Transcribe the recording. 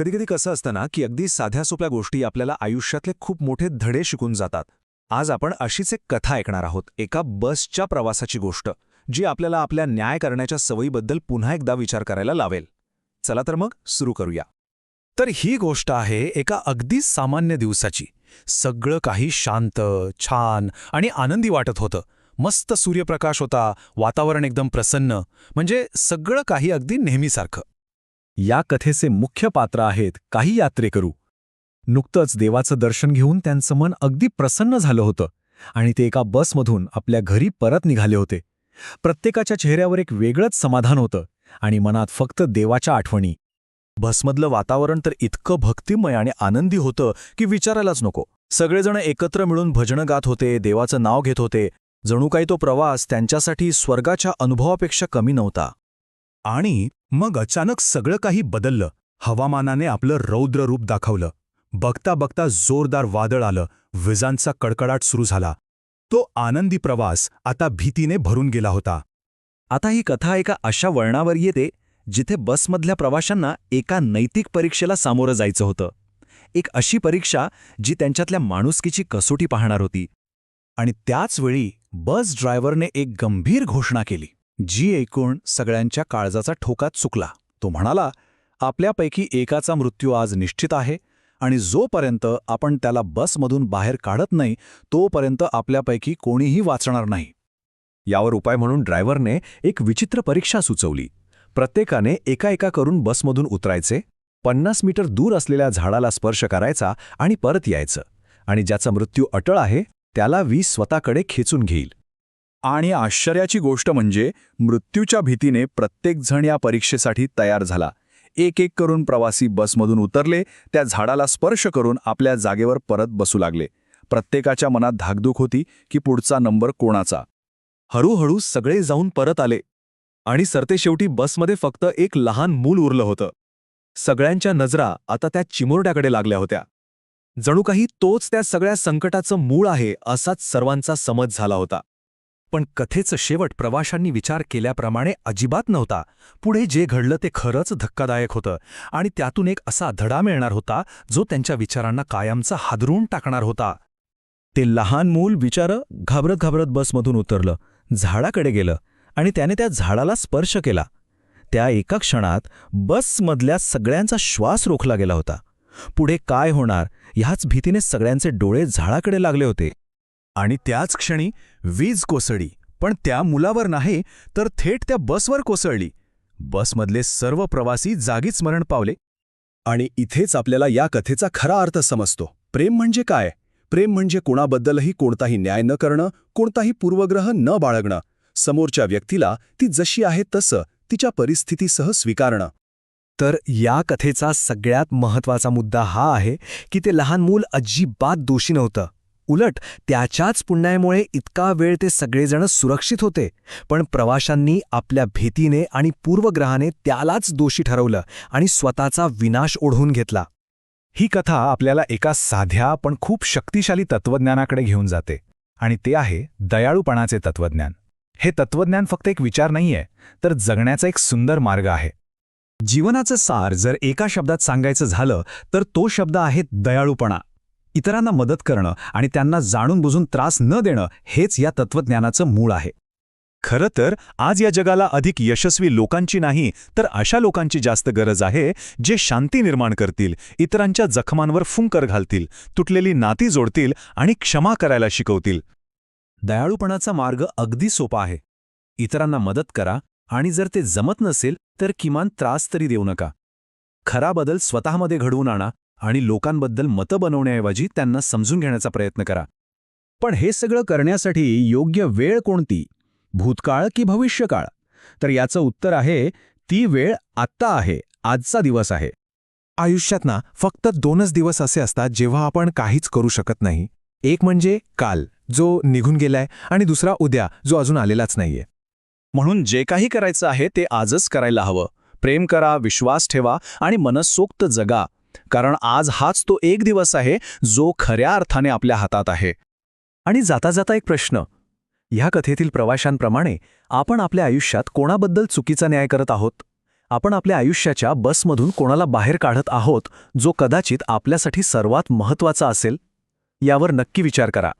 कधीकधी कसं असतं ना, की अगदी साध्या सोप्या गोष्टी आपल्याला आयुष्यातले खूप मोठे धडे शिकून जातात. आज आपण अशीच एक कथा ऐकणार आहोत, एका बसच्या प्रवासाची गोष्ट, जी आपल्याला आपल्या न्याय करण्याच्या सवयीबद्दल पुन्हा एकदा विचार करायला लावेल. चला तर मग सुरू करूया. तर ही गोष्ट आहे एका अगदी सामान्य दिवसाची. सगळं काही शांत, छान आणि आनंदी वाटत होतं. मस्त सूर्यप्रकाश होता, वातावरण एकदम प्रसन्न, म्हणजे सगळं काही अगदी नेहमीसारखं. या कथेचे मुख्य पात्र आहेत काही यात्रेकरू. नुकतंच देवाचं दर्शन घेऊन त्यांचं मन अगदी प्रसन्न झालं होतं आणि ते एका बसमधून आपल्या घरी परत निघाले होते. प्रत्येकाच्या चेहऱ्यावर एक वेगळंच समाधान होतं आणि मनात फक्त देवाच्या आठवणी. बसमधलं वातावरण तर इतकं भक्तिमय आणि आनंदी होतं की विचारायलाच नको. सगळेजण एकत्र मिळून भजनं गात होते, देवाचं नाव घेत होते. जणू काही तो प्रवास त्यांच्यासाठी स्वर्गाच्या अनुभवापेक्षा कमी नव्हता. आणि मग अचानक सगळं काही बदललं. हवामानाने आपलं रौद्र रूप दाखवलं. बघता बघता जोरदार वादळ आलं, विजांचा कडकडाट सुरू झाला. तो आनंदी प्रवास आता भीतीने भरून गेला होता. आता ही कथा एका अशा वळणावर येते जिथे बसमधल्या प्रवाशांना एका नैतिक परीक्षेला सामोरं जायचं होतं. एक अशी परीक्षा जी त्यांच्यातल्या माणुसकीची कसोटी पाहणार होती. आणि त्याच वेळी बस ड्रायव्हरने एक गंभीर घोषणा केली, जी ऐकून सगळ्यांच्या काळजाचा ठोकाच चुकला. तो म्हणाला, आपल्यापैकी एकाचा मृत्यू आज निश्चित आहे आणि जोपर्यंत आपण त्याला बसमधून बाहेर काढत नाही तोपर्यंत आपल्यापैकी कोणीही वाचणार नाही. यावर उपाय म्हणून ड्रायव्हरने एक विचित्र परीक्षा सुचवली. प्रत्येकाने एका करून बसमधून उतरायचे, 50 मीटर दूर असलेल्या झाडाला स्पर्श करायचा आणि परत यायचं, आणि ज्याचा मृत्यू अटळ आहे त्याला वीज स्वतःकडे खेचून घेईल. आणि आश्चर्याची गोष्ट म्हणजे मृत्यूच्या भीतीने प्रत्येकजण या परीक्षेसाठी तयार झाला. एक करून प्रवासी बसमधून उतरले, त्या झाडाला स्पर्श करून आपल्या जागेवर परत बसू लागले. प्रत्येकाच्या मनात धाकधूक होती की पुढचा नंबर कोणाचा. हळूहळू सगळे जाऊन परत आले आणि सरतेशेवटी बसमध्ये फक्त एक लहान मूल उरलं होतं. सगळ्यांच्या नजरा आता त्या चिमुरड्याकडे लागल्या होत्या. जणू काही तोच त्या सगळ्या संकटाचं मूळ आहे असाच सर्वांचा समज झाला होता. पण कथेचं शेवट प्रवाशांनी विचार केल्याप्रमाणे अजिबात नव्हता. पुढे जे घडलं ते खरंच धक्कादायक होतं आणि त्यातून एक असा धडा मिळणार होता जो त्यांच्या विचारांना कायमचा हादरून टाकणार होता. ते लहान मूल बिचारं घाबरत घाबरत बसमधून उतरलं, झाडाकडे गेलं आणि त्याने त्या झाडाला स्पर्श केला. त्या एका क्षणात बसमधल्या सगळ्यांचा श्वास रोखला गेला होता. पुढे काय होणार ह्याच भीतीने सगळ्यांचे डोळे झाडाकडे लागले होते. आणि त्याच क्षणी वीज कोसळली, पण त्या मुलावर नाही तर थेट त्या बसवर कोसळली. बसमधले सर्व प्रवासी जागीच मरण पावले. आणि इथेच आपल्याला या कथेचा खरा अर्थ समजतो. प्रेम म्हणजे काय? प्रेम म्हणजे कोणाबद्दलही कोणताही न्याय न करणं, कोणताही पूर्वग्रह न बाळगणं. समोरच्या व्यक्तीला ती जशी आहे तसं तिच्या परिस्थितीसह स्वीकारणं. तर या कथेचा सगळ्यात महत्त्वाचा मुद्दा हा आहे की ते लहान मूल अजिबात दोषी नव्हतं. उलट त्याच्याच पुण्यामुळे इतका वेळ ते सगळेजण सुरक्षित होते. पण प्रवाशांनी आपल्या भीतीने आणि पूर्वग्रहाने त्यालाच दोषी ठरवलं आणि स्वतःचा विनाश ओढवून घेतला. ही कथा आपल्याला एका साध्या पण खूप शक्तिशाली तत्त्वज्ञानाकडे घेऊन जाते, आणि ते आहे दयाळूपणाचे तत्त्वज्ञान. हे तत्त्वज्ञान फक्त एक विचार नाहीये, तर जगण्याचा एक सुंदर मार्ग आहे. जीवनाचं सार जर एका शब्दात सांगायचं झालं तर तो शब्द आहे दयाळूपणा. इतरांना मदत करणं आणि त्यांना जाणून बुजून त्रास न देणं हेच या तत्त्वज्ञानाचं मूळ आहे. खरं तर आज या जगाला अधिक यशस्वी लोकांची नाही तर अशा लोकांची जास्त गरज आहे जे शांती निर्माण करतील, इतरांच्या जखमांवर फुंकर घालतील, तुटलेली नाती जोडतील आणि क्षमा करायला शिकवतील. दयाळूपणाचा मार्ग अगदी सोपा आहे. इतरांना मदत करा आणि जर ते जमत नसेल तर किमान त्रास तरी देऊ नका. खरा बदल स्वतःमध्ये घडवून आणा आणि लोकांबद्दल मतं बनवण्याऐवजी त्यांना समजून घेण्याचा प्रयत्न करा. पण हे सगळं करण्यासाठी योग्य वेळ कोणती? भूतकाळ की भविष्यकाळ? तर याचं उत्तर आहे, ती वेळ आत्ता आहे, आजचा दिवस आहे. आयुष्यात फक्त 2च दिवस असे असतात जेव्हा आपण काहीच करू शकत नाही. एक म्हणजे काल, जो निघून गेलाय, आणि दुसरा उद्या, जो अजून आलेलाच नाहीये. म्हणून जे काही करायचं आहे ते आजच करायला हवं. प्रेम करा, विश्वास ठेवा आणि मनसोक्त जगा. कारण आज हाच तो एक दिवस आहे जो खऱ्या अर्थाने आपल्या हातात आहे. आणि जाता जाता एक प्रश्न. ह्या कथेतील प्रवाशांप्रमाणे आपण आपल्या आयुष्यात कोणाबद्दल चुकीचा न्याय करत आहोत? आपण आपल्या आयुष्याच्या बसमधून कोणाला बाहेर काढत आहोत जो कदाचित आपल्यासाठी सर्वात महत्त्वाचा असेल? यावर नक्की विचार करा.